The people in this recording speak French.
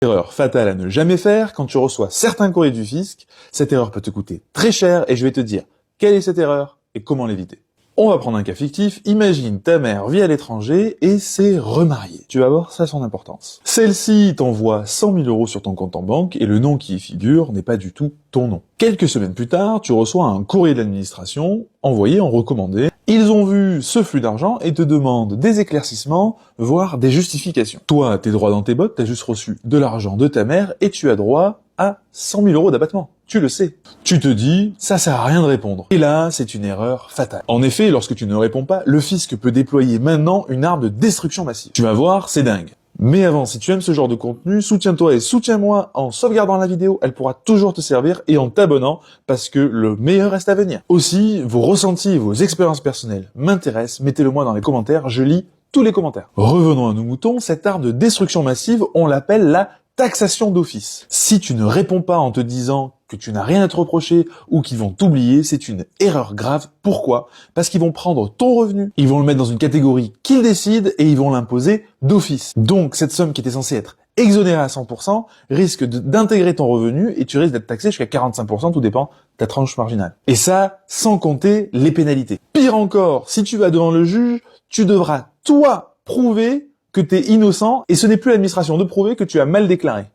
Erreur fatale à ne jamais faire quand tu reçois certains courriers du fisc. Cette erreur peut te coûter très cher et je vais te dire quelle est cette erreur et comment l'éviter. On va prendre un cas fictif. Imagine ta mère vit à l'étranger et s'est remariée. Tu vas voir, ça a son importance. Celle-ci t'envoie 100 000 € sur ton compte en banque et le nom qui y figure n'est pas du tout ton nom. Quelques semaines plus tard, tu reçois un courrier de l'administration envoyé en recommandé. Ils ont vu ce flux d'argent et te demandent des éclaircissements, voire des justifications. Toi, t'es droit dans tes bottes, t'as juste reçu de l'argent de ta mère et tu as droit à 100 000 € d'abattement. Tu le sais. Tu te dis, ça sert à rien de répondre. Et là, c'est une erreur fatale. En effet, lorsque tu ne réponds pas, le fisc peut déployer maintenant une arme de destruction massive. Tu vas voir, c'est dingue. Mais avant, si tu aimes ce genre de contenu, soutiens-toi et soutiens-moi en sauvegardant la vidéo, elle pourra toujours te servir, et en t'abonnant, parce que le meilleur reste à venir. Aussi, vos ressentis et vos expériences personnelles m'intéressent, mettez-le moi dans les commentaires, je lis tous les commentaires. Revenons à nos moutons, cette arme de destruction massive, on l'appelle la taxation d'office. Si tu ne réponds pas en te disant que tu n'as rien à te reprocher ou qu'ils vont t'oublier, c'est une erreur grave. Pourquoi? Parce qu'ils vont prendre ton revenu, ils vont le mettre dans une catégorie qu'ils décident et ils vont l'imposer d'office. Donc cette somme qui était censée être exonérée à 100% risque d'intégrer ton revenu et tu risques d'être taxé jusqu'à 45%, tout dépend de ta tranche marginale. Et ça, sans compter les pénalités. Pire encore, si tu vas devant le juge, tu devras, toi, prouver que tu es innocent et ce n'est plus l'administration de prouver que tu as mal déclaré.